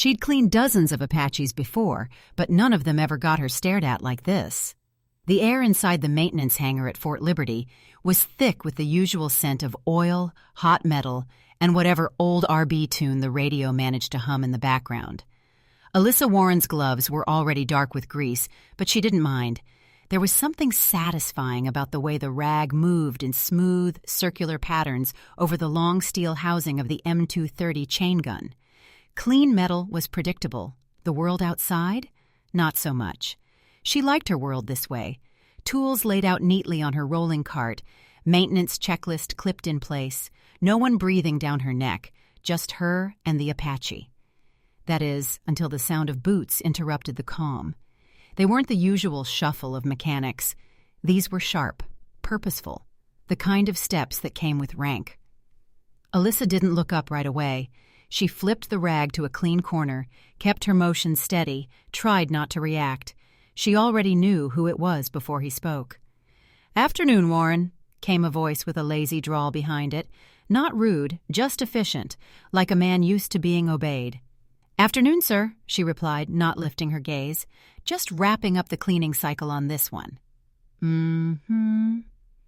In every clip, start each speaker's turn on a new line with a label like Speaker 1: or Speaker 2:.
Speaker 1: She'd cleaned dozens of Apaches before, but none of them ever got her stared at like this. The air inside the maintenance hangar at Fort Liberty was thick with the usual scent of oil, hot metal, and whatever old RB tune the radio managed to hum in the background. Alyssa Warren's gloves were already dark with grease, but she didn't mind. There was something satisfying about the way the rag moved in smooth, circular patterns over the long steel housing of the M230 chain gun. Clean metal was predictable. The world outside? Not so much. She liked her world this way. Tools laid out neatly on her rolling cart, maintenance checklist clipped in place, no one breathing down her neck, just her and the Apache. That is, until the sound of boots interrupted the calm. They weren't the usual shuffle of mechanics. These were sharp, purposeful, the kind of steps that came with rank. Alyssa didn't look up right away. She flipped the rag to a clean corner, kept her motion steady, tried not to react. She already knew who it was before he spoke. "Afternoon, Warren," came a voice with a lazy drawl behind it. Not rude, just efficient, like a man used to being obeyed. "Afternoon, sir," she replied, not lifting her gaze. "Just wrapping up the cleaning cycle on this one." "Mm-hmm."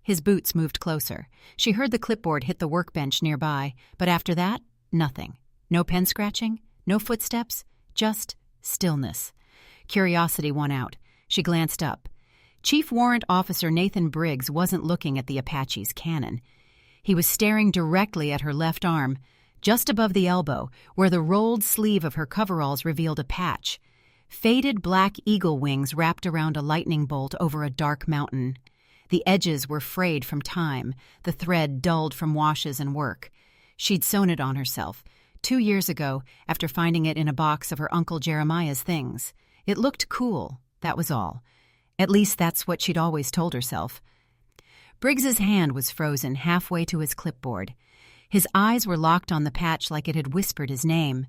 Speaker 1: His boots moved closer. She heard the clipboard hit the workbench nearby, but after that, nothing. No pen scratching, no footsteps, just stillness. Curiosity won out. She glanced up. Chief Warrant Officer Nathan Briggs wasn't looking at the Apache's cannon. He was staring directly at her left arm, just above the elbow, where the rolled sleeve of her coveralls revealed a patch. Faded black eagle wings wrapped around a lightning bolt over a dark mountain. The edges were frayed from time, the thread dulled from washes and work. She'd sewn it on herself, 2 years ago, after finding it in a box of her Uncle Jeremiah's things. It looked cool, that was all. At least that's what she'd always told herself. Briggs's hand was frozen halfway to his clipboard. His eyes were locked on the patch like it had whispered his name.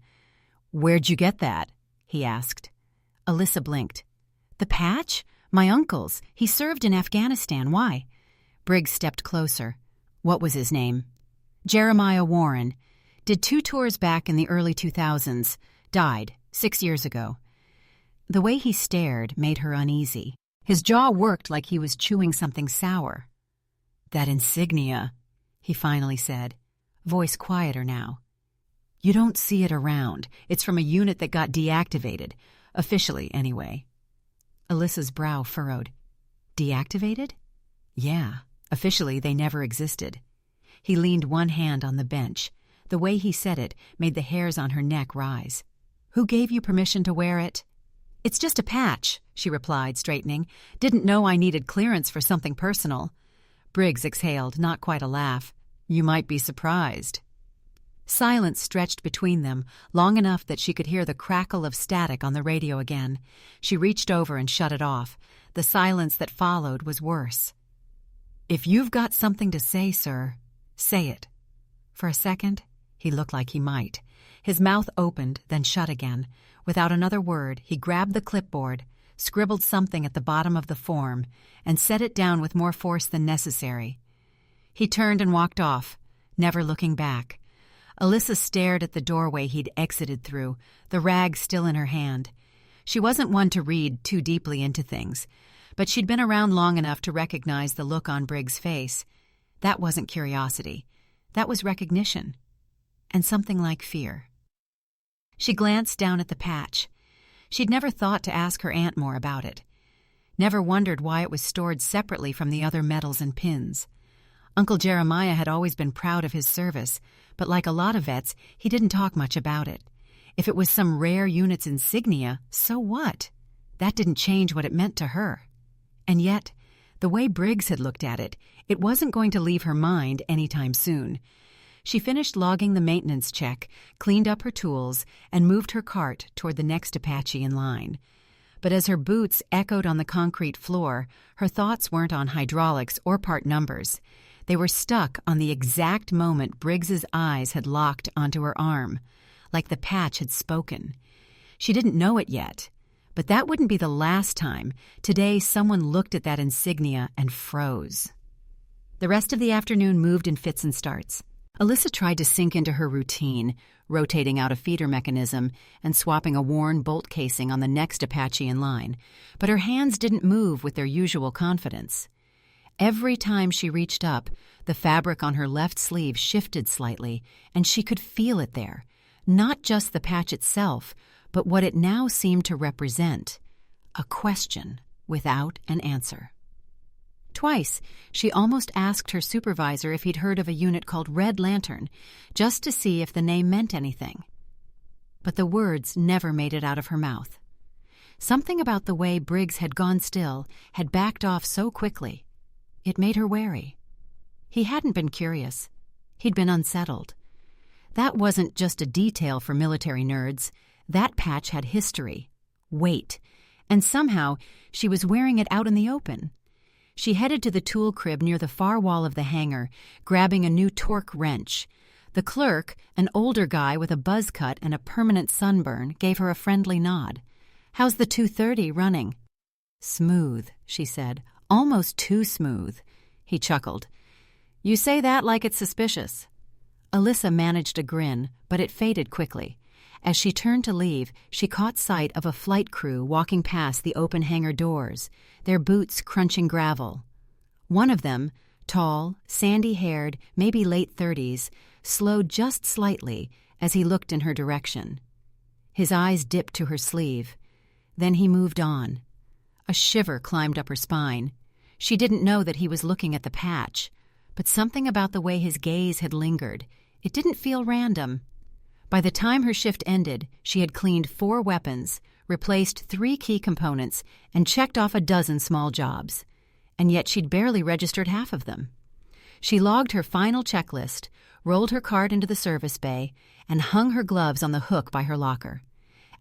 Speaker 1: "Where'd you get that?" he asked. Alyssa blinked. "The patch? My uncle's. He served in Afghanistan. Why?" Briggs stepped closer. "What was his name?" "Jeremiah Warren. Did 2 tours back in the early 2000s. Died 6 years ago." The way he stared made her uneasy. His jaw worked like he was chewing something sour. "That insignia," he finally said, voice quieter now. "You don't see it around. It's from a unit that got deactivated. Officially, anyway." Alyssa's brow furrowed. "Deactivated?" "Yeah. Officially, they never existed." He leaned one hand on the bench. The way he said it made the hairs on her neck rise. "Who gave you permission to wear it?" "It's just a patch," she replied, straightening. "Didn't know I needed clearance for something personal." Briggs exhaled, not quite a laugh. "You might be surprised." Silence stretched between them, long enough that she could hear the crackle of static on the radio again. She reached over and shut it off. The silence that followed was worse. "If you've got something to say, sir, say it." For a second, he looked like he might. His mouth opened, then shut again. Without another word, he grabbed the clipboard, scribbled something at the bottom of the form, and set it down with more force than necessary. He turned and walked off, never looking back. Alyssa stared at the doorway he'd exited through, the rag still in her hand. She wasn't one to read too deeply into things, but she'd been around long enough to recognize the look on Briggs' face. That wasn't curiosity. That was recognition. And something like fear. She glanced down at the patch. She'd never thought to ask her aunt more about it. Never wondered why it was stored separately from the other medals and pins. Uncle Jeremiah had always been proud of his service, but like a lot of vets, he didn't talk much about it. If it was some rare unit's insignia, so what? That didn't change what it meant to her. And yet, the way Briggs had looked at it, it wasn't going to leave her mind anytime soon. She finished logging the maintenance check, cleaned up her tools, and moved her cart toward the next Apache in line. But as her boots echoed on the concrete floor, her thoughts weren't on hydraulics or part numbers. They were stuck on the exact moment Briggs's eyes had locked onto her arm, like the patch had spoken. She didn't know it yet, but that wouldn't be the last time. Today someone looked at that insignia and froze. The rest of the afternoon moved in fits and starts. Alyssa tried to sink into her routine, rotating out a feeder mechanism and swapping a worn bolt casing on the next Apache in line, but her hands didn't move with their usual confidence. Every time she reached up, the fabric on her left sleeve shifted slightly, and she could feel it there, not just the patch itself, but what it now seemed to represent: a question without an answer. Twice, she almost asked her supervisor if he'd heard of a unit called Red Lantern, just to see if the name meant anything. But the words never made it out of her mouth. Something about the way Briggs had gone still, had backed off so quickly. It made her wary. He hadn't been curious. He'd been unsettled. That wasn't just a detail for military nerds. That patch had history, weight, and somehow she was wearing it out in the open. She headed to the tool crib near the far wall of the hangar, grabbing a new torque wrench. The clerk, an older guy with a buzz cut and a permanent sunburn, gave her a friendly nod. "How's the 230 running?" "Smooth," she said. "Almost too smooth." He chuckled. "You say that like it's suspicious." Alyssa managed a grin, but it faded quickly. As she turned to leave, she caught sight of a flight crew walking past the open hangar doors, their boots crunching gravel. One of them, tall, sandy-haired, maybe late 30s, slowed just slightly as he looked in her direction. His eyes dipped to her sleeve. Then he moved on. A shiver climbed up her spine. She didn't know that he was looking at the patch, but something about the way his gaze had lingered. It didn't feel random. By the time her shift ended, she had cleaned 4 weapons, replaced 3 key components, and checked off a dozen small jobs. And yet she'd barely registered half of them. She logged her final checklist, rolled her cart into the service bay, and hung her gloves on the hook by her locker.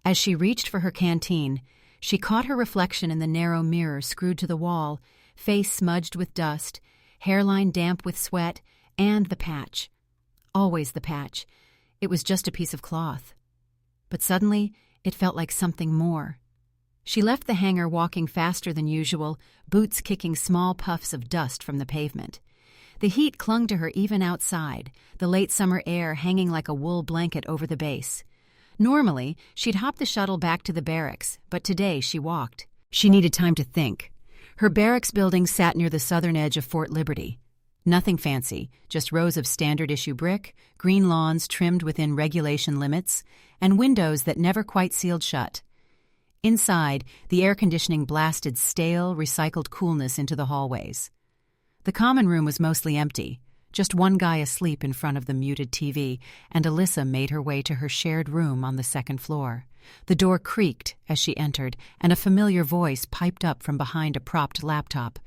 Speaker 1: As she reached for her canteen, she caught her reflection in the narrow mirror screwed to the wall, face smudged with dust, hairline damp with sweat, and the patch. Always the patch. It was just a piece of cloth. But suddenly, it felt like something more. She left the hangar walking faster than usual, boots kicking small puffs of dust from the pavement. The heat clung to her even outside, the late summer air hanging like a wool blanket over the base. Normally, she'd hop the shuttle back to the barracks, but today she walked. She needed time to think. Her barracks building sat near the southern edge of Fort Liberty. Nothing fancy, just rows of standard-issue brick, green lawns trimmed within regulation limits, and windows that never quite sealed shut. Inside, the air conditioning blasted stale, recycled coolness into the hallways. The common room was mostly empty, just one guy asleep in front of the muted TV, and Alyssa made her way to her shared room on the second floor. The door creaked as she entered, and a familiar voice piped up from behind a propped laptop.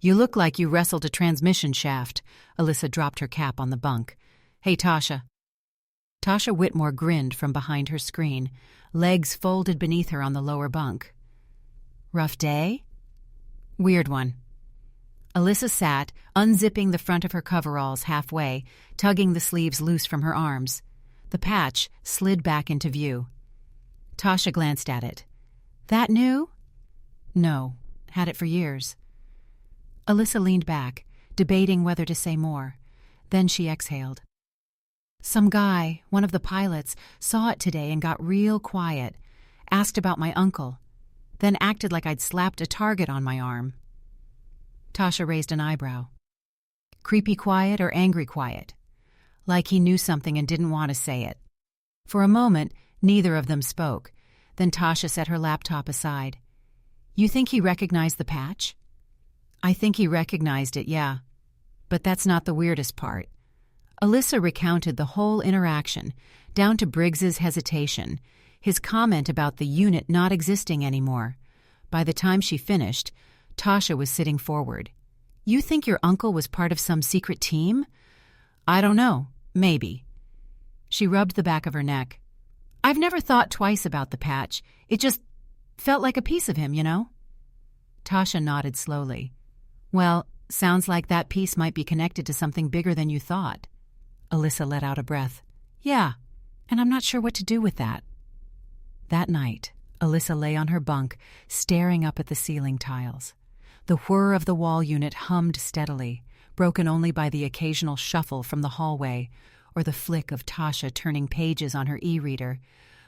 Speaker 1: "You look like you wrestled a transmission shaft." Alyssa dropped her cap on the bunk. "Hey, Tasha." Tasha Whitmore grinned from behind her screen, legs folded beneath her on the lower bunk. "Rough day?" "Weird one." Alyssa sat, unzipping the front of her coveralls halfway, tugging the sleeves loose from her arms. The patch slid back into view. Tasha glanced at it. "That new?" "No. Had it for years." Alyssa leaned back, debating whether to say more. Then she exhaled. "Some guy, one of the pilots, saw it today and got real quiet, asked about my uncle, then acted like I'd slapped a target on my arm." Tasha raised an eyebrow. Creepy quiet or angry quiet? Like he knew something and didn't want to say it. For a moment, neither of them spoke. Then Tasha set her laptop aside. "You think he recognized the patch?" "I think he recognized it, yeah. But that's not the weirdest part." Alyssa recounted the whole interaction, down to Briggs's hesitation, his comment about the unit not existing anymore. By the time she finished, Tasha was sitting forward. "You think your uncle was part of some secret team?" "I don't know. Maybe." She rubbed the back of her neck. "I've never thought twice about the patch. It just felt like a piece of him, you know?" Tasha nodded slowly. "Well, sounds like that piece might be connected to something bigger than you thought." Alyssa let out a breath. "Yeah, and I'm not sure what to do with that." That night, Alyssa lay on her bunk, staring up at the ceiling tiles. The whir of the wall unit hummed steadily, broken only by the occasional shuffle from the hallway or the flick of Tasha turning pages on her e-reader.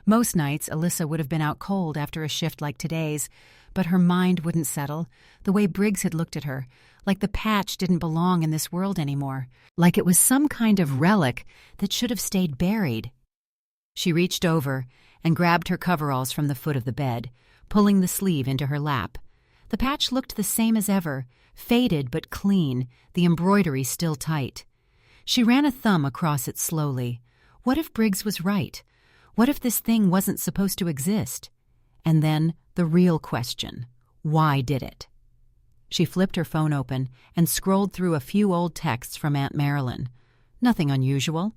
Speaker 1: Most nights, Alyssa would have been out cold after a shift like today's, but her mind wouldn't settle, the way Briggs had looked at her, like the patch didn't belong in this world anymore, like it was some kind of relic that should have stayed buried. She reached over and grabbed her coveralls from the foot of the bed, pulling the sleeve into her lap. The patch looked the same as ever, faded but clean, the embroidery still tight. She ran a thumb across it slowly. What if Briggs was right? What if this thing wasn't supposed to exist? And then the real question, why did it? She flipped her phone open and scrolled through a few old texts from Aunt Marilyn. Nothing unusual,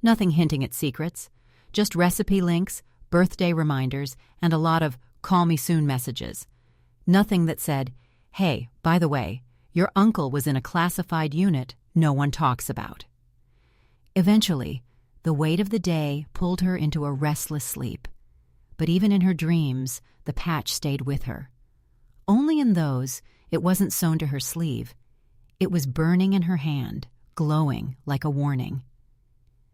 Speaker 1: nothing hinting at secrets, just recipe links, birthday reminders, and a lot of call me soon messages. Nothing that said, hey, by the way, your uncle was in a classified unit no one talks about. Eventually, the weight of the day pulled her into a restless sleep. But even in her dreams, the patch stayed with her. Only in those, it wasn't sewn to her sleeve. It was burning in her hand, glowing like a warning.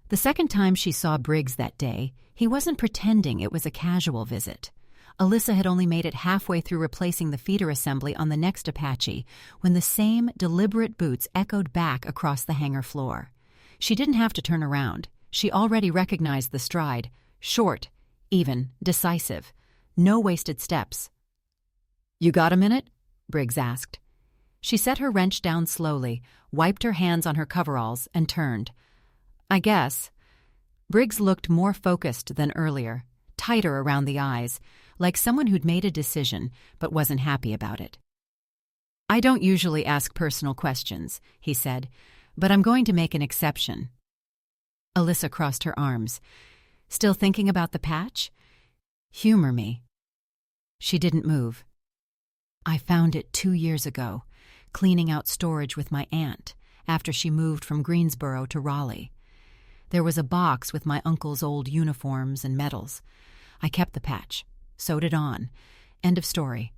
Speaker 1: The second time she saw Briggs that day, he wasn't pretending it was a casual visit. Alyssa had only made it halfway through replacing the feeder assembly on the next Apache when the same deliberate boots echoed back across the hangar floor. She didn't have to turn around. She already recognized the stride, short, even, decisive. No wasted steps. "You got a minute?" Briggs asked. She set her wrench down slowly, wiped her hands on her coveralls, and turned. "I guess." Briggs looked more focused than earlier, tighter around the eyes, like someone who'd made a decision but wasn't happy about it. "I don't usually ask personal questions," he said, "but I'm going to make an exception." Alyssa crossed her arms. "Still thinking about the patch? Humor me." She didn't move. "I found it 2 years ago, cleaning out storage with my aunt after she moved from Greensboro to Raleigh. There was a box with my uncle's old uniforms and medals. I kept the patch, sewed it on. End of story."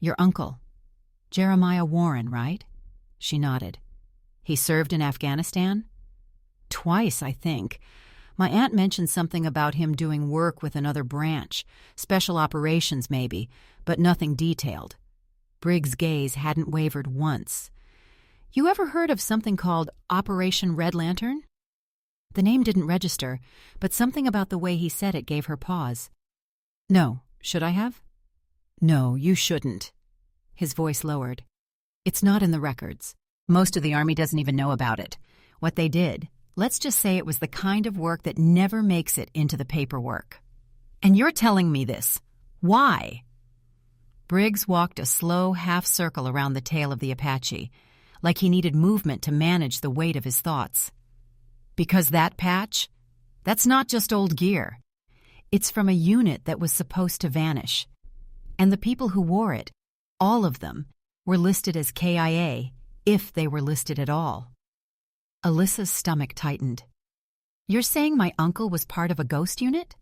Speaker 1: "Your uncle, Jeremiah Warren, right?" She nodded. "He served in Afghanistan?" "Twice, I think. My aunt mentioned something about him doing work with another branch, special operations maybe, but nothing detailed." Briggs' gaze hadn't wavered once. "You ever heard of something called Operation Red Lantern?" The name didn't register, but something about the way he said it gave her pause. "No. Should I have?" "No, you shouldn't." His voice lowered. "It's not in the records. Most of the Army doesn't even know about it. What they did, let's just say it was the kind of work that never makes it into the paperwork. And you're telling me this. Why?" Briggs walked a slow half-circle around the tail of the Apache, like he needed movement to manage the weight of his thoughts. "Because that patch? That's not just old gear. It's from a unit that was supposed to vanish. And the people who wore it, all of them, were listed as KIA, if they were listed at all." Alyssa's stomach tightened. "You're saying my uncle was part of a ghost unit?"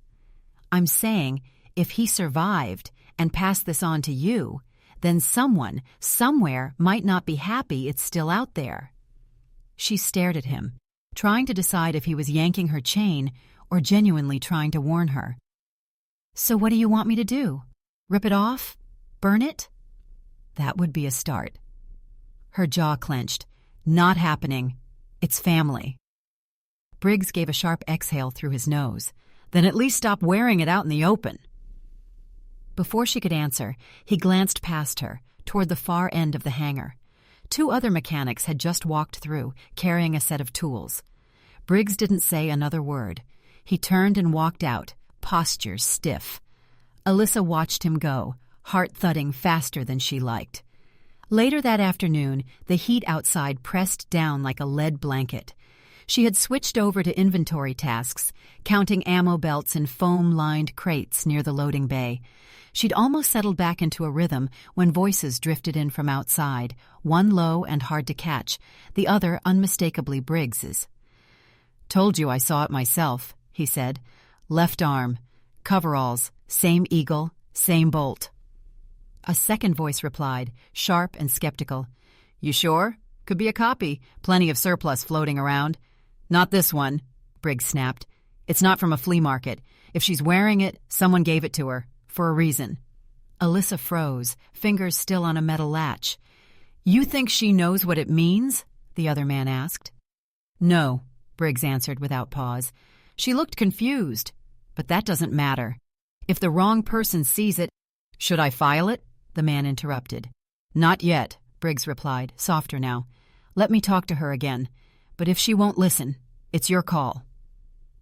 Speaker 1: "I'm saying if he survived and passed this on to you, then someone, somewhere, might not be happy it's still out there." She stared at him, trying to decide if he was yanking her chain or genuinely trying to warn her. "So what do you want me to do? Rip it off? Burn it?" "That would be a start." Her jaw clenched. "Not happening. It's family." Briggs gave a sharp exhale through his nose. "Then at least stop wearing it out in the open." Before she could answer, he glanced past her, toward the far end of the hangar. 2 other mechanics had just walked through, carrying a set of tools. Briggs didn't say another word. He turned and walked out, posture stiff. Alyssa watched him go, heart thudding faster than she liked. Later that afternoon, the heat outside pressed down like a lead blanket. She had switched over to inventory tasks, counting ammo belts in foam-lined crates near the loading bay. She'd almost settled back into a rhythm when voices drifted in from outside, one low and hard to catch, the other unmistakably Briggs's. "Told you I saw it myself," he said. "Left arm, coveralls, same eagle, same bolt." A second voice replied, sharp and skeptical. "You sure? Could be a copy. Plenty of surplus floating around. Not this one, Briggs snapped. It's not from a flea market. If she's wearing it, someone gave it to her. For a reason. Alyssa froze, fingers still on a metal latch. You think she knows what it means? The other man asked. No, Briggs answered without pause. She looked confused. But that doesn't matter. If the wrong person sees it... Should I file it? The man interrupted. Not yet, Briggs replied, softer now. Let me talk to her again. But if she won't listen, it's your call.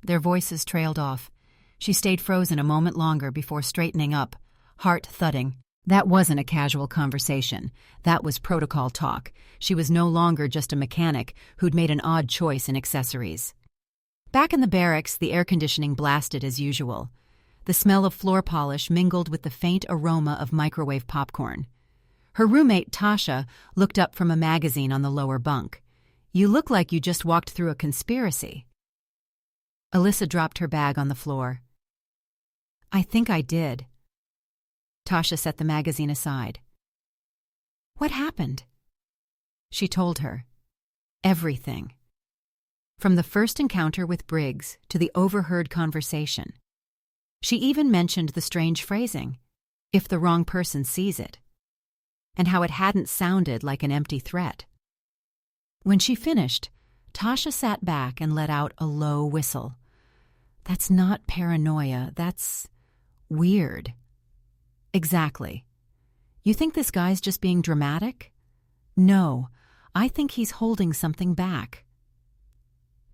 Speaker 1: Their voices trailed off. She stayed frozen a moment longer before straightening up, heart thudding. That wasn't a casual conversation. That was protocol talk. She was no longer just a mechanic who'd made an odd choice in accessories. Back in the barracks, the air conditioning blasted as usual. The smell of floor polish mingled with the faint aroma of microwave popcorn. Her roommate, Tasha, looked up from a magazine on the lower bunk. You look like you just walked through a conspiracy. Alyssa dropped her bag on the floor. I think I did. Tasha set the magazine aside. What happened? She told her. Everything. From the first encounter with Briggs to the overheard conversation. She even mentioned the strange phrasing, if the wrong person sees it, and how it hadn't sounded like an empty threat. When she finished, Tasha sat back and let out a low whistle. That's not paranoia, that's weird. Exactly. You think this guy's just being dramatic? No, I think he's holding something back.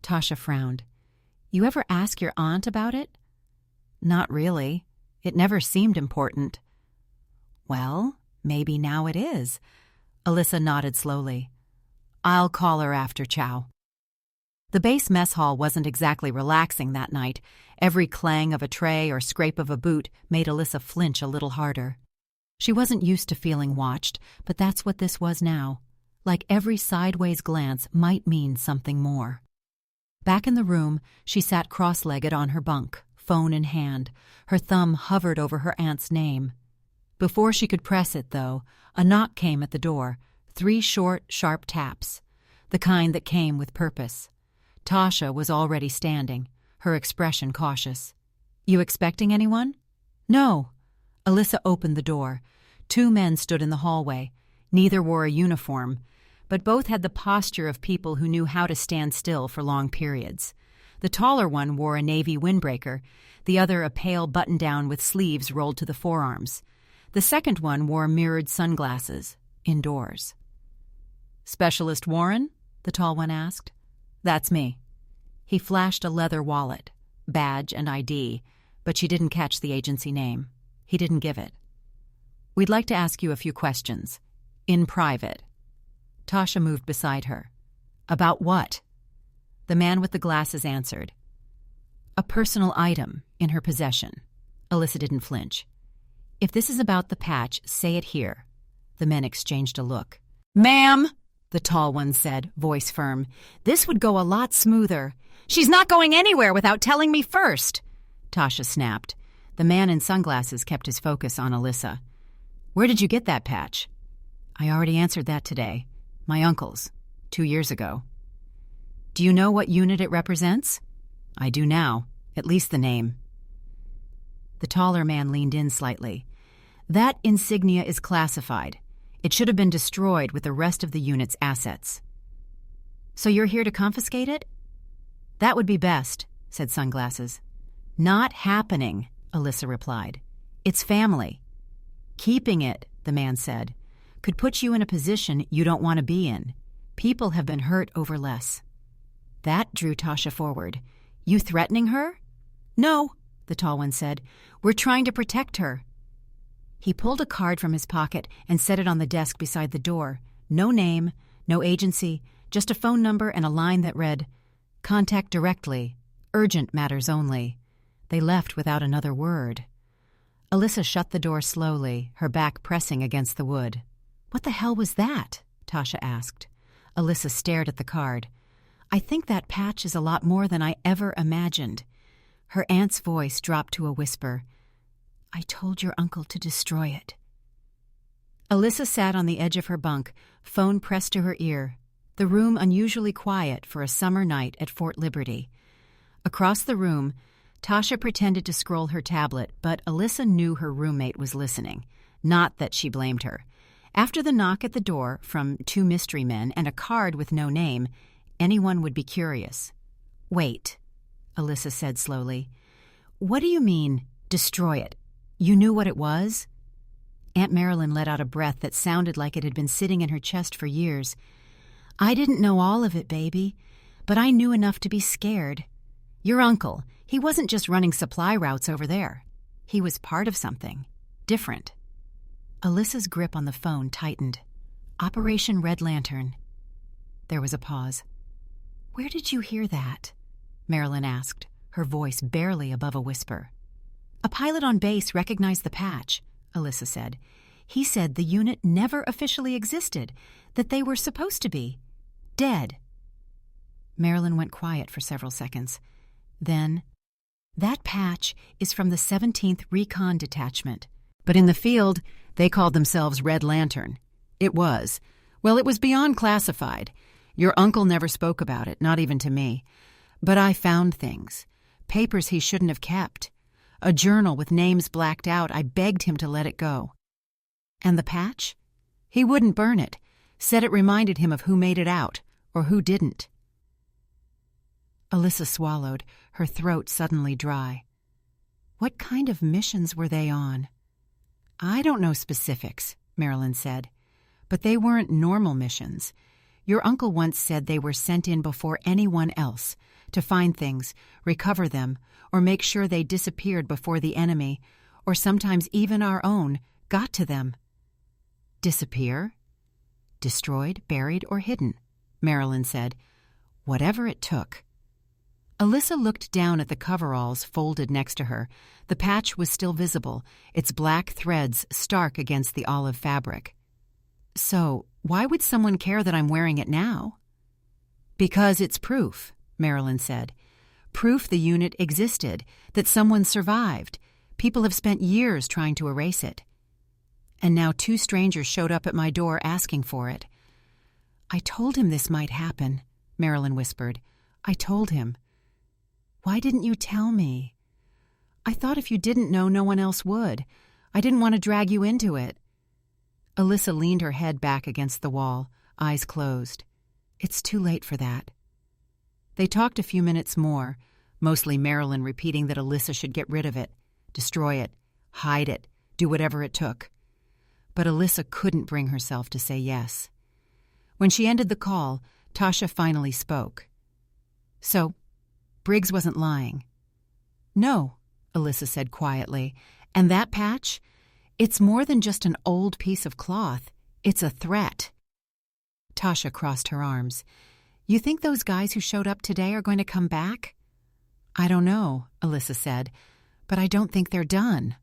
Speaker 1: Tasha frowned. You ever ask your aunt about it? Not really. It never seemed important. Well, maybe now it is. Alyssa nodded slowly. I'll call her after chow. The base mess hall wasn't exactly relaxing that night. Every clang of a tray or scrape of a boot made Alyssa flinch a little harder. She wasn't used to feeling watched, but that's what this was now. Like every sideways glance might mean something more. Back in the room, she sat cross-legged on her bunk, phone in hand. Her thumb hovered over her aunt's name. Before she could press it, though, a knock came at the door, 3 short, sharp taps, the kind that came with purpose. Tasha was already standing, her expression cautious. You expecting anyone? No. Alyssa opened the door. 2 men stood in the hallway. Neither wore a uniform, but both had the posture of people who knew how to stand still for long periods. The taller one wore a navy windbreaker, the other a pale button-down with sleeves rolled to the forearms. The second one wore mirrored sunglasses, indoors. Specialist Warren? The tall one asked. That's me. He flashed a leather wallet, badge and ID, but she didn't catch the agency name. He didn't give it. We'd like to ask you a few questions. In private. Tasha moved beside her. About what? The man with the glasses answered. A personal item in her possession. Alyssa didn't flinch. If this is about the patch, say it here. The men exchanged a look. Ma'am, the tall one said, voice firm, this would go a lot smoother. She's not going anywhere without telling me first. Tasha snapped. The man in sunglasses kept his focus on Alyssa. Where did you get that patch? I already answered that today. My uncle's, 2 years ago. Do you know what unit it represents? I do now, at least the name. The taller man leaned in slightly. That insignia is classified. It should have been destroyed with the rest of the unit's assets. So you're here to confiscate it? That would be best, said Sunglasses. Not happening, Alyssa replied. It's family. Keeping it, the man said, could put you in a position you don't want to be in. People have been hurt over less. That drew Tasha forward. You threatening her? No, the tall one said. We're trying to protect her. He pulled a card from his pocket and set it on the desk beside the door. No name, no agency, just a phone number and a line that read, Contact directly. Urgent matters only. They left without another word. Alyssa shut the door slowly, her back pressing against the wood. What the hell was that? Tasha asked. Alyssa stared at the card. I think that patch is a lot more than I ever imagined. Her aunt's voice dropped to a whisper. I told your uncle to destroy it. Alyssa sat on the edge of her bunk, phone pressed to her ear. the room unusually quiet for a summer night at Fort Liberty. Across the room, Tasha pretended to scroll her tablet, but Alyssa knew her roommate was listening. Not that she blamed her. After the knock at the door from 2 mystery men and a card with no name, anyone would be curious. "Wait," Alyssa said slowly. "What do you mean, destroy it? You knew what it was?" Aunt Marilyn let out a breath that sounded like it had been sitting in her chest for years. "I didn't know all of it, baby, but I knew enough to be scared. Your uncle, he wasn't just running supply routes over there. He was part of something different." Alyssa's grip on the phone tightened. "Operation Red Lantern." There was a pause. "Where did you hear that?" Marilyn asked, her voice barely above a whisper. "A pilot on base recognized the patch," Alyssa said. "He said the unit never officially existed, that they were supposed to be. Dead." Marilyn went quiet for several seconds. Then, "That patch is from the 17th Recon Detachment. But in the field, they called themselves Red Lantern. It was. Well, it was beyond classified. Your uncle never spoke about it, not even to me. But I found things. Papers he shouldn't have kept. A journal with names blacked out. I begged him to let it go." "And the patch?" "He wouldn't burn it. Said it reminded him of who made it out, or who didn't." Alyssa swallowed, her throat suddenly dry. "What kind of missions were they on?" "I don't know specifics," Marilyn said. "But they weren't normal missions. Your uncle once said they were sent in before anyone else, to find things, recover them, or make sure they disappeared before the enemy, or sometimes even our own, got to them." "Disappear?" "Destroyed, buried, or hidden," Marilyn said. "Whatever it took." Alyssa looked down at the coveralls folded next to her. The patch was still visible, its black threads stark against the olive fabric. "So, why would someone care that I'm wearing it now?" "Because it's proof," Marilyn said. "Proof the unit existed, that someone survived. People have spent years trying to erase it. And now 2 strangers showed up at my door asking for it." "I told him this might happen," Marilyn whispered. "I told him." "Why didn't you tell me?" "I thought if you didn't know, no one else would. I didn't want to drag you into it." Alyssa leaned her head back against the wall, eyes closed. "It's too late for that." They talked a few minutes more, mostly Marilyn repeating that Alyssa should get rid of it, destroy it, hide it, do whatever it took. But Alyssa couldn't bring herself to say yes. When she ended the call, Tasha finally spoke. "So, Briggs wasn't lying." "No," Alyssa said quietly. "And that patch? It's more than just an old piece of cloth. It's a threat." Tasha crossed her arms. "You think those guys who showed up today are going to come back?" "I don't know," Alyssa said, "but I don't think they're done."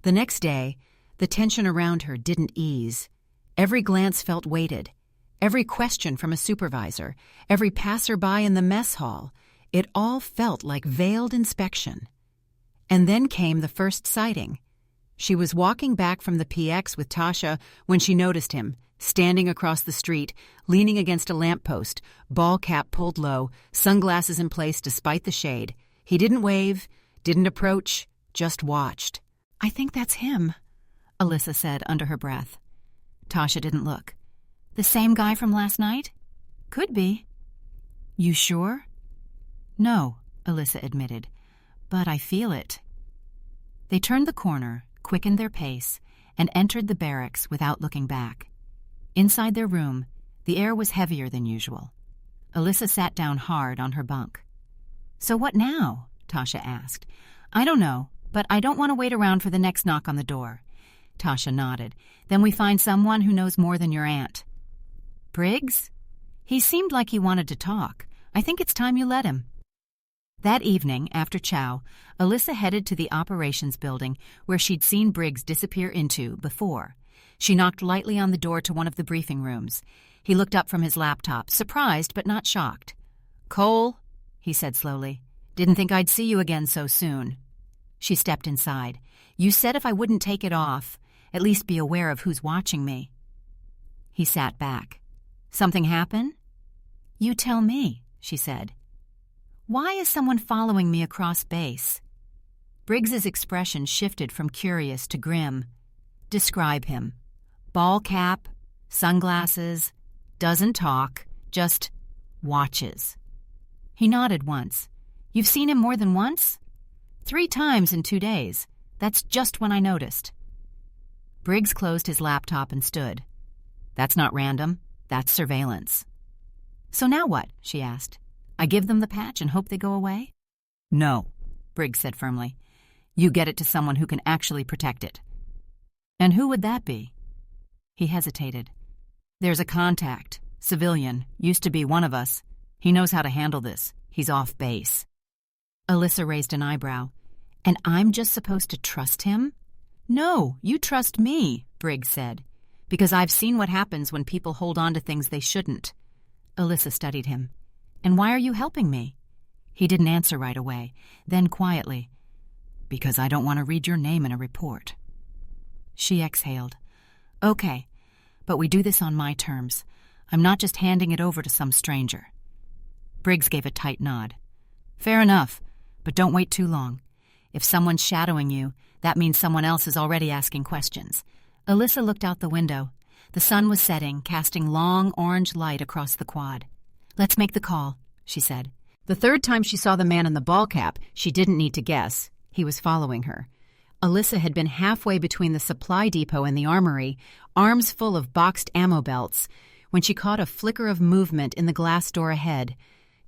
Speaker 1: The next day, the tension around her didn't ease. Every glance felt weighted. Every question from a supervisor, every passerby in the mess hall, it all felt like veiled inspection. And then came the first sighting. She was walking back from the PX with Tasha when she noticed him, standing across the street, leaning against a lamppost, ball cap pulled low, sunglasses in place despite the shade. He didn't wave, didn't approach, just watched. "I think that's him," Alyssa said under her breath. Tasha didn't look. "The same guy from last night?" "Could be." "You sure?" "No," Alyssa admitted, "but I feel it." They turned the corner, quickened their pace, and entered the barracks without looking back. Inside their room, the air was heavier than usual. Alyssa sat down hard on her bunk. "So what now?" Tasha asked. "I don't know, but I don't want to wait around for the next knock on the door." Tasha nodded. "Then we find someone who knows more than your aunt." "Briggs? He seemed like he wanted to talk. I think it's time you let him." That evening, after chow, Alyssa headed to the operations building where she'd seen Briggs disappear into before. She knocked lightly on the door to one of the briefing rooms. He looked up from his laptop, surprised but not shocked. "Cole," he said slowly, "didn't think I'd see you again so soon." She stepped inside. "You said if I wouldn't take it off, at least be aware of who's watching me." He sat back. Something happen? You tell me, she said. Why is someone following me across base? Briggs's expression shifted from curious to grim. Describe him. Ball cap, sunglasses, doesn't talk, just watches. He nodded once. You've seen him more than once? 3 times in 2 days. That's just when I noticed. Briggs closed his laptop and stood. That's not random. That's surveillance. So now what? She asked. I give them the patch and hope they go away? No, Briggs said firmly. You get it to someone who can actually protect it. And who would that be? He hesitated. There's a contact, civilian, used to be one of us. He knows how to handle this. He's off base. Alyssa raised an eyebrow. And I'm just supposed to trust him? No, you trust me, Briggs said, because I've seen what happens when people hold on to things they shouldn't. Alyssa studied him. And why are you helping me? He didn't answer right away. Then quietly, because I don't want to read your name in a report. She exhaled. Okay, but we do this on my terms. I'm not just handing it over to some stranger. Briggs gave a tight nod. Fair enough, but don't wait too long. If someone's shadowing you, that means someone else is already asking questions. Alyssa looked out the window. The sun was setting, casting long orange light across the quad. Let's make the call, she said. The third time she saw the man in the ball cap, she didn't need to guess. He was following her. Alyssa had been halfway between the supply depot and the armory, arms full of boxed ammo belts, when she caught a flicker of movement in the glass door ahead.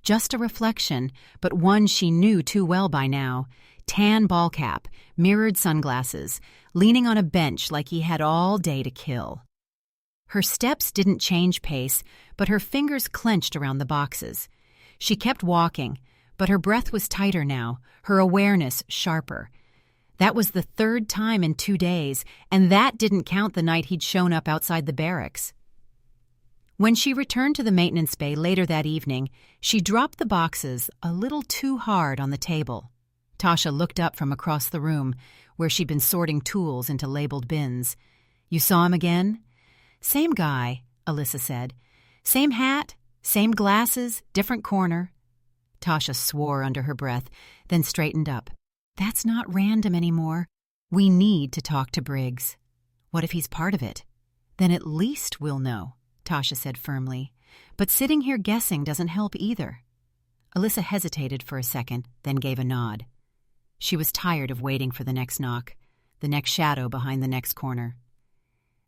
Speaker 1: Just a reflection, but one she knew too well by now. Tan ball cap, mirrored sunglasses, leaning on a bench like he had all day to kill. Her steps didn't change pace, but her fingers clenched around the boxes. She kept walking, but her breath was tighter now, her awareness sharper. That was the 3rd time in 2 days, and that didn't count the night he'd shown up outside the barracks. When she returned to the maintenance bay later that evening, she dropped the boxes a little too hard on the table. Tasha looked up from across the room, where she'd been sorting tools into labeled bins. You saw him again? Same guy, Alyssa said. Same hat, same glasses, different corner. Tasha swore under her breath, then straightened up. That's not random anymore. We need to talk to Briggs. What if he's part of it? Then at least we'll know, Tasha said firmly. But sitting here guessing doesn't help either. Alyssa hesitated for a second, then gave a nod. She was tired of waiting for the next knock, the next shadow behind the next corner.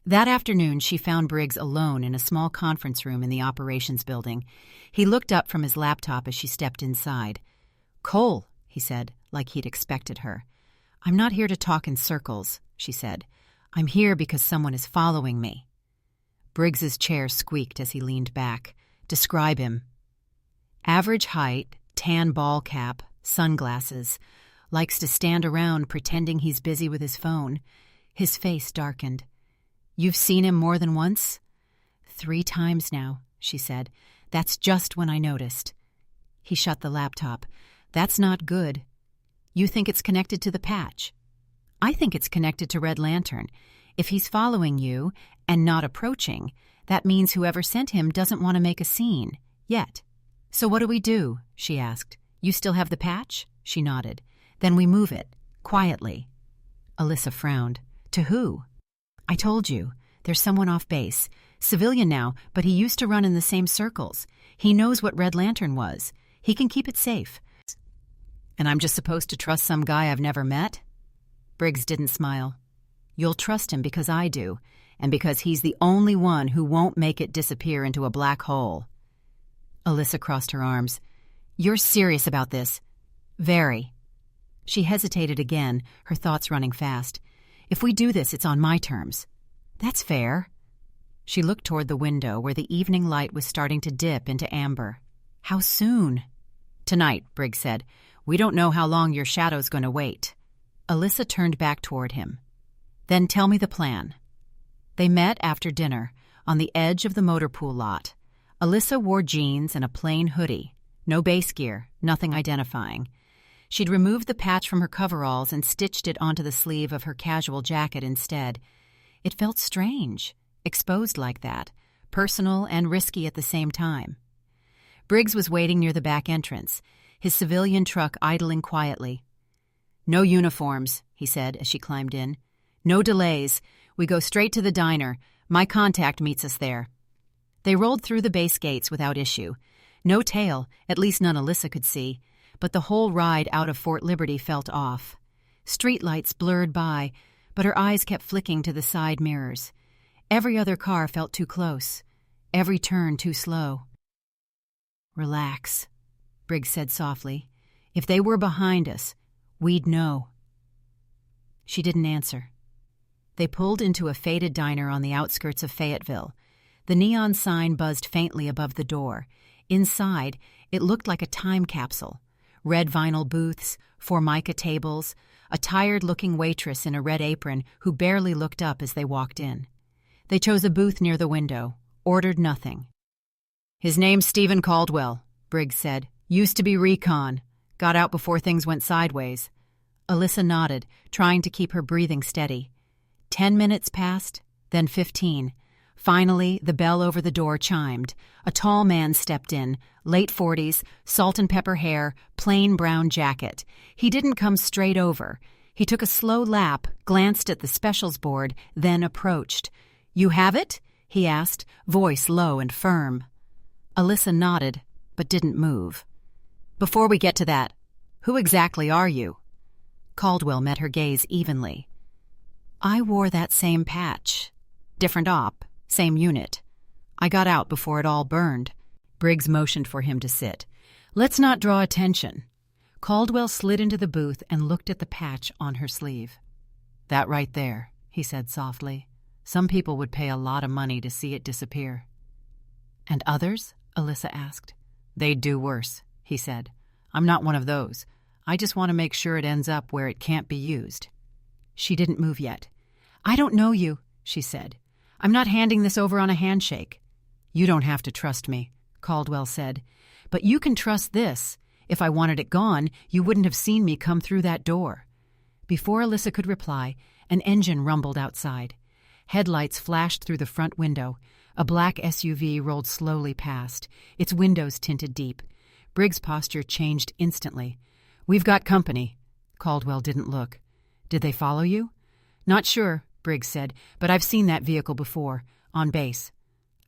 Speaker 1: That afternoon, she found Briggs alone in a small conference room in the operations building. He looked up from his laptop as she stepped inside. Cole, he said, like he'd expected her. I'm not here to talk in circles, she said. I'm here because someone is following me. Briggs's chair squeaked as he leaned back. Describe him. Average height, tan ball cap, sunglasses. Likes to stand around pretending he's busy with his phone. His face darkened. You've seen him more than once? 3 times now, she said. That's just when I noticed. He shut the laptop. That's not good. You think it's connected to the patch? I think it's connected to Red Lantern. If he's following you and not approaching, that means whoever sent him doesn't want to make a scene. Yet. So what do we do? She asked. You still have the patch? She nodded. Then we move it. Quietly. Alyssa frowned. To who? I told you. There's someone off base. Civilian now, but he used to run in the same circles. He knows what Red Lantern was. He can keep it safe. And I'm just supposed to trust some guy I've never met? Briggs didn't smile. You'll trust him because I do, and because he's the only one who won't make it disappear into a black hole. Alyssa crossed her arms. You're serious about this? Very. She hesitated again, her thoughts running fast. If we do this, it's on my terms. That's fair. She looked toward the window where the evening light was starting to dip into amber. How soon? Tonight, Briggs said. We don't know how long your shadow's going to wait. Alyssa turned back toward him. Then tell me the plan. They met after dinner, on the edge of the motor pool lot. Alyssa wore jeans and a plain hoodie. No base gear, nothing identifying. She'd removed the patch from her coveralls and stitched it onto the sleeve of her casual jacket instead. It felt strange, exposed like that, personal and risky at the same time. Briggs was waiting near the back entrance, his civilian truck idling quietly. "No uniforms," he said as she climbed in. "No delays. We go straight to the diner. My contact meets us there." They rolled through the base gates without issue. No tail, at least none Alyssa could see, but the whole ride out of Fort Liberty felt off. Streetlights blurred by, but her eyes kept flicking to the side mirrors. Every other car felt too close, every turn too slow. "Relax," Briggs said softly. "If they were behind us, we'd know." She didn't answer. They pulled into a faded diner on the outskirts of Fayetteville. The neon sign buzzed faintly above the door. Inside, it looked like a time capsule. Red vinyl booths, formica tables, a tired-looking waitress in a red apron who barely looked up as they walked in. They chose a booth near the window, ordered nothing. "His name's Stephen Caldwell," Briggs said. "Used to be recon. Got out before things went sideways." Alyssa nodded, trying to keep her breathing steady. 10 minutes passed, then 15. Finally, the bell over the door chimed. A tall man stepped in, late 40s, salt and pepper hair, plain brown jacket. He didn't come straight over. He took a slow lap, glanced at the specials board, then approached. "You have it?" he asked, voice low and firm. Alyssa nodded, but didn't move. "Before we get to that, who exactly are you?" Caldwell met her gaze evenly. "I wore that same patch. Different op, same unit. I got out before it all burned." Briggs motioned for him to sit. "Let's not draw attention." Caldwell slid into the booth and looked at the patch on her sleeve. "That right there," he said softly. "Some people would pay a lot of money to see it disappear." "And others?" Alyssa asked. "They'd do worse," he said. "I'm not one of those. I just want to make sure it ends up where it can't be used." She didn't move yet. "I don't know you," she said. "I'm not handing this over on a handshake." "You don't have to trust me," Caldwell said. "But you can trust this. If I wanted it gone, you wouldn't have seen me come through that door." Before Alyssa could reply, an engine rumbled outside. Headlights flashed through the front window. A black SUV rolled slowly past, its windows tinted deep. Briggs' posture changed instantly. "We've got company." Caldwell didn't look. "Did they follow you?" "Not sure," Briggs said, "but I've seen that vehicle before, on base."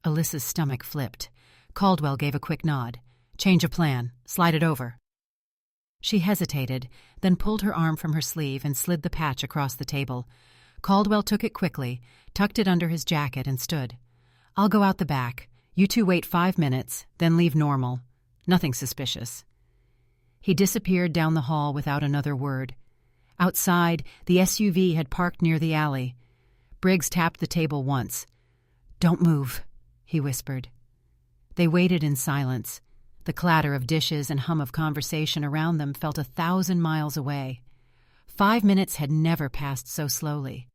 Speaker 1: Alyssa's stomach flipped. Caldwell gave a quick nod. "Change of plan. Slide it over." She hesitated, then pulled her arm from her sleeve and slid the patch across the table. Caldwell took it quickly, tucked it under his jacket, and stood. "I'll go out the back. You two wait 5 minutes, then leave normal. Nothing suspicious." He disappeared down the hall without another word. Outside, the SUV had parked near the alley. Briggs tapped the table once. "Don't move," he whispered. They waited in silence. The clatter of dishes and hum of conversation around them felt 1,000 miles away. 5 minutes had never passed so slowly.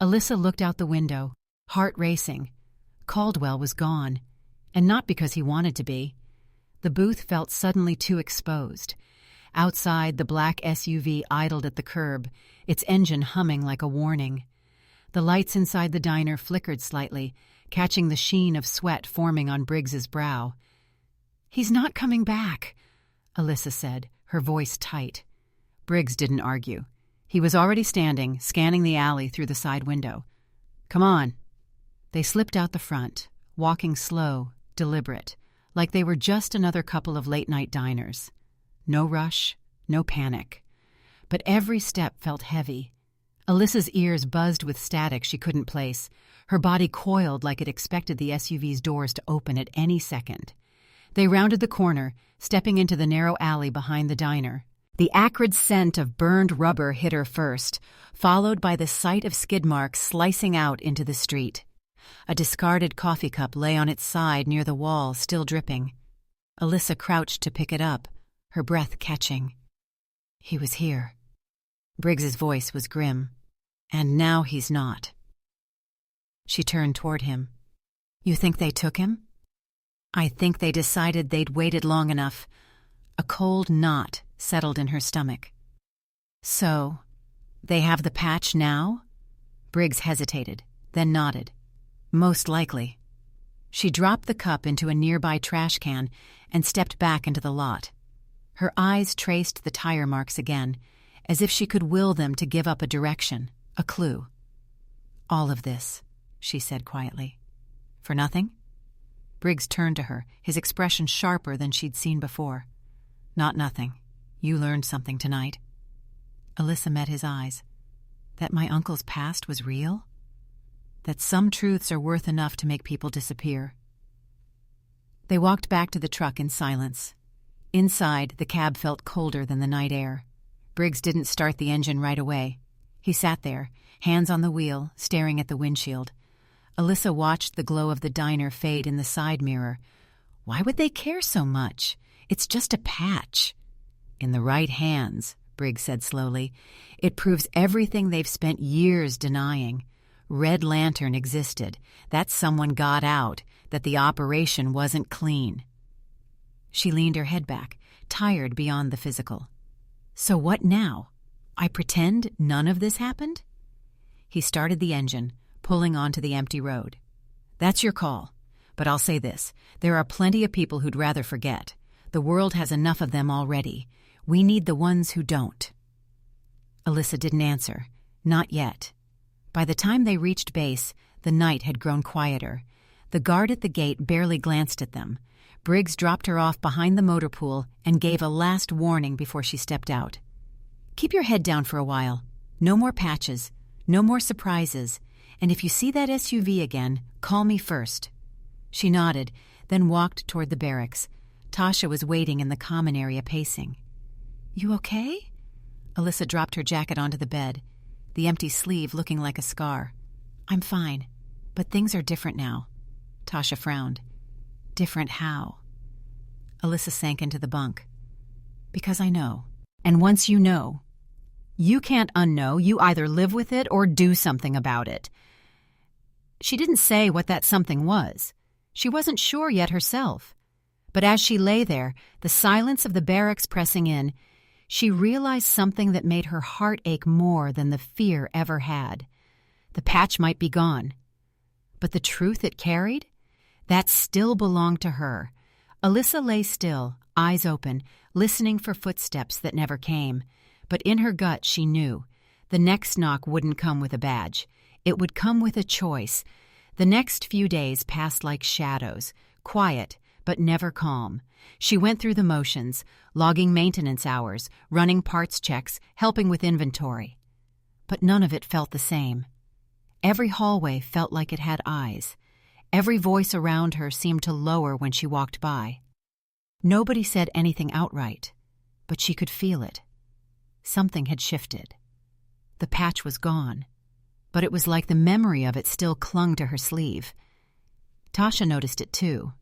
Speaker 1: Alyssa looked out the window, heart racing. Caldwell was gone, and not because he wanted to be. The booth felt suddenly too exposed. Outside, the black SUV idled at the curb, its engine humming like a warning. The lights inside the diner flickered slightly, catching the sheen of sweat forming on Briggs's brow. "He's not coming back," Alyssa said, her voice tight. Briggs didn't argue. He was already standing, scanning the alley through the side window. "Come on." They slipped out the front, walking slow, deliberate, like they were just another couple of late-night diners. No rush, no panic. But every step felt heavy. Alyssa's ears buzzed with static she couldn't place. Her body coiled like it expected the SUV's doors to open at any second. They rounded the corner, stepping into the narrow alley behind the diner. The acrid scent of burned rubber hit her first, followed by the sight of skid marks slicing out into the street. A discarded coffee cup lay on its side near the wall, still dripping. Alyssa crouched to pick it up, her breath catching. He was here. Briggs's voice was grim. And now he's not. She turned toward him. "You think they took him?" "I think they decided they'd waited long enough." A cold knot settled in her stomach. "So, they have the patch now?" Briggs hesitated, then nodded. "Most likely." She dropped the cup into a nearby trash can and stepped back into the lot. Her eyes traced the tire marks again, as if she could will them to give up a direction, a clue. "All of this," she said quietly. "For nothing?" Briggs turned to her, his expression sharper than she'd seen before. "Not nothing. You learned something tonight." Alyssa met his eyes. That my uncle's past was real? That some truths are worth enough to make people disappear. They walked back to the truck in silence. Inside, the cab felt colder than the night air. Briggs didn't start the engine right away. He sat there, hands on the wheel, staring at the windshield. Alyssa watched the glow of the diner fade in the side mirror. Why would they care so much? It's just a patch. "In the right hands," Briggs said slowly, "it proves everything they've spent years denying. Red Lantern existed, that someone got out, that the operation wasn't clean." She leaned her head back, tired beyond the physical. "So what now? I pretend none of this happened?" He started the engine, pulling onto the empty road. "That's your call. But I'll say this, there are plenty of people who'd rather forget. The world has enough of them already. We need the ones who don't." Alyssa didn't answer. Not yet. By the time they reached base, the night had grown quieter. The guard at the gate barely glanced at them. Briggs dropped her off behind the motor pool and gave a last warning before she stepped out. "Keep your head down for a while. No more patches. No more surprises. And if you see that SUV again, call me first." She nodded, then walked toward the barracks. Tasha was waiting in the common area pacing. "You okay?" Alyssa dropped her jacket onto the bed, the empty sleeve looking like a scar. "I'm fine, but things are different now." Tasha frowned. "Different how?" Alyssa sank into the bunk. "Because I know. And once you know, you can't unknow. You either live with it or do something about it." She didn't say what that something was. She wasn't sure yet herself. But as she lay there, the silence of the barracks pressing in, she realized something that made her heart ache more than the fear ever had. The patch might be gone, but the truth it carried? That still belonged to her. Alyssa lay still, eyes open, listening for footsteps that never came. But in her gut she knew. The next knock wouldn't come with a badge. It would come with a choice. The next few days passed like shadows, quiet, but never calm. She went through the motions, logging maintenance hours, running parts checks, helping with inventory. But none of it felt the same. Every hallway felt like it had eyes. Every voice around her seemed to lower when she walked by. Nobody said anything outright, but she could feel it. Something had shifted. The patch was gone, but it was like the memory of it still clung to her sleeve. Tasha noticed it too.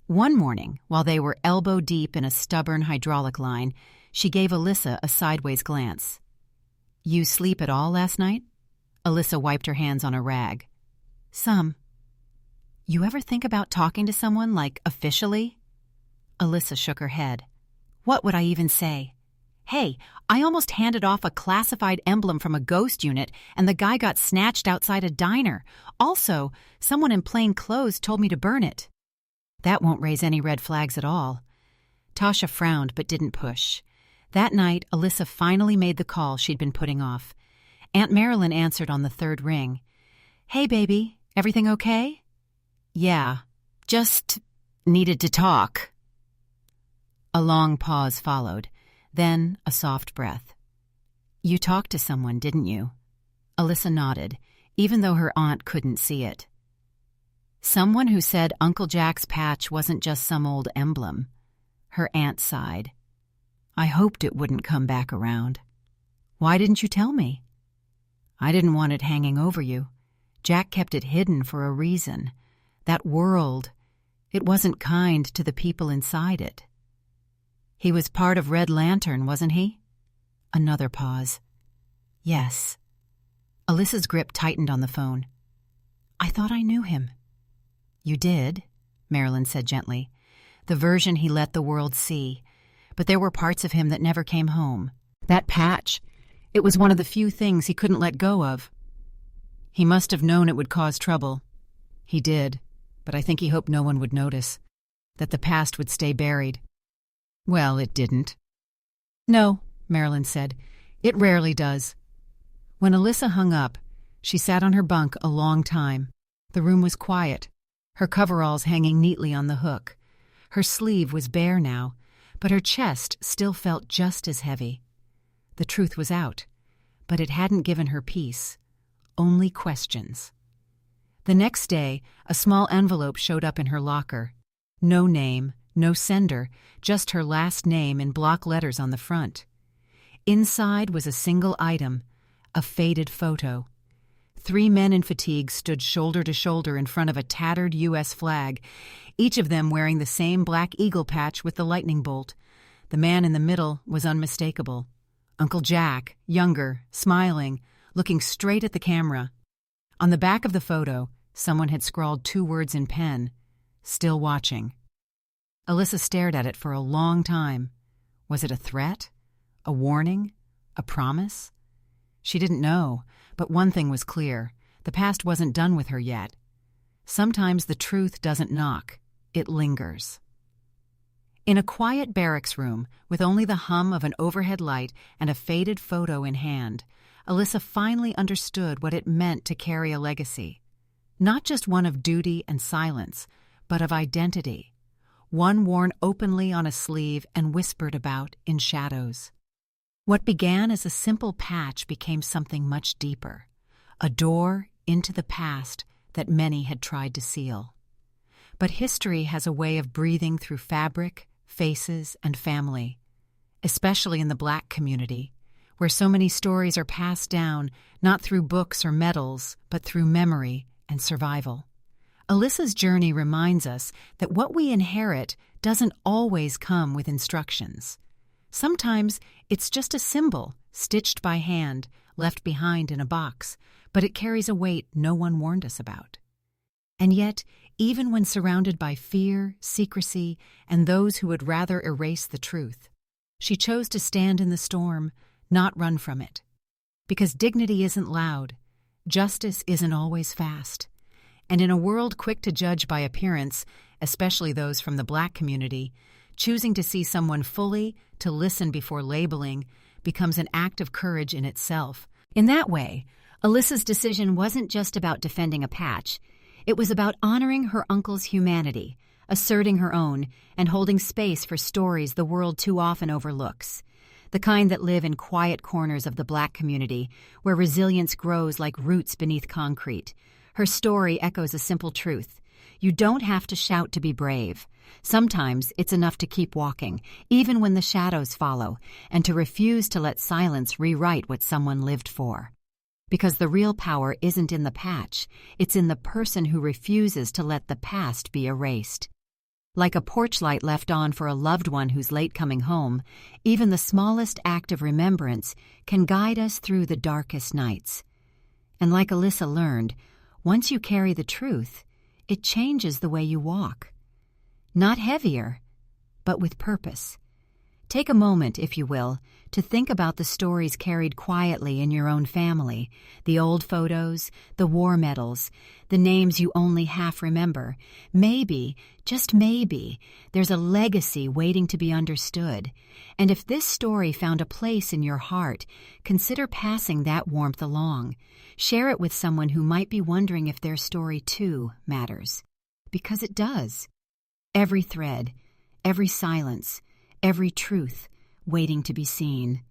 Speaker 1: One morning, while they were elbow-deep in a stubborn hydraulic line, she gave Alyssa a sideways glance. "You sleep at all last night?" Alyssa wiped her hands on a rag. "Some." "You ever think about talking to someone, like, officially?" Alyssa shook her head. "What would I even say? Hey, I almost handed off a classified emblem from a ghost unit, and the guy got snatched outside a diner. Also, someone in plain clothes told me to burn it." "That won't raise any red flags at all." Tasha frowned but didn't push. That night, Alyssa finally made the call she'd been putting off. Aunt Marilyn answered on the third ring. "Hey, baby, everything okay?" "Yeah, just needed to talk." A long pause followed, then a soft breath. "You talked to someone, didn't you?" Alyssa nodded, even though her aunt couldn't see it. "Someone who said Uncle Jack's patch wasn't just some old emblem." Her aunt sighed. "I hoped it wouldn't come back around." "Why didn't you tell me?" "I didn't want it hanging over you. Jack kept it hidden for a reason. That world, it wasn't kind to the people inside it." "He was part of Red Lantern, wasn't he?" Another pause. "Yes." Alyssa's grip tightened on the phone. "I thought I knew him." "You did," Marilyn said gently. "The version he let the world see. But there were parts of him that never came home. That patch, it was one of the few things he couldn't let go of. He must have known it would cause trouble." "He did." but I think he hoped no one would notice, that the past would stay buried. Well, it didn't. No, Marilyn said. It rarely does. When Alyssa hung up, she sat on her bunk a long time. The room was quiet, her coveralls hanging neatly on the hook. Her sleeve was bare now, but her chest still felt just as heavy. The truth was out, but it hadn't given her peace, only questions. The next day, a small envelope showed up in her locker. No name, no sender, just her last name in block letters on the front. Inside was a single item, a faded photo. 3 men in fatigue stood shoulder to shoulder in front of a tattered U.S. flag, each of them wearing the same black eagle patch with the lightning bolt. The man in the middle was unmistakable. Uncle Jack, younger, smiling, looking straight at the camera. On the back of the photo, someone had scrawled 2 words in pen, "Still watching." Alyssa stared at it for a long time. Was it a threat? A warning? A promise? She didn't know, but one thing was clear. The past wasn't done with her yet. Sometimes the truth doesn't knock. It lingers. In a quiet barracks room, with only the hum of an overhead light and a faded photo in hand, Alyssa finally understood what it meant to carry a legacy. Not just one of duty and silence, but of identity. One worn openly on a sleeve and whispered about in shadows. What began as a simple patch became something much deeper, a door into the past that many had tried to seal. But history has a way of breathing through fabric, faces, and family, especially in the Black community, where so many stories are passed down not through books or medals, but through memory and survival. Alyssa's journey reminds us that what we inherit doesn't always come with instructions. Sometimes it's just a symbol, stitched by hand, left behind in a box, but it carries a weight no one warned us about. And yet, even when surrounded by fear, secrecy, and those who would rather erase the truth, she chose to stand in the storm, not run from it. Because dignity isn't loud, justice isn't always fast, and in a world quick to judge by appearance, especially those from the Black community, choosing to see someone fully, to listen before labeling, becomes an act of courage in itself. In that way, Alyssa's decision wasn't just about defending a patch. It was about honoring her uncle's humanity, asserting her own, and holding space for stories the world too often overlooks. The kind that live in quiet corners of the Black community, where resilience grows like roots beneath concrete. Her story echoes a simple truth. You don't have to shout to be brave. Sometimes it's enough to keep walking, even when the shadows follow, and to refuse to let silence rewrite what someone lived for. Because the real power isn't in the patch, it's in the person who refuses to let the past be erased. Like a porch light left on for a loved one who's late coming home, even the smallest act of remembrance can guide us through the darkest nights. And like Alyssa learned, once you carry the truth, it changes the way you walk. Not heavier, but with purpose. Take a moment, if you will, to think about the stories carried quietly in your own family, the old photos, the war medals, the names you only half remember. Maybe, just maybe, there's a legacy waiting to be understood. And if this story found a place in your heart, consider passing that warmth along. Share it with someone who might be wondering if their story, too, matters. Because it does. Every thread, every silence, every truth waiting to be seen.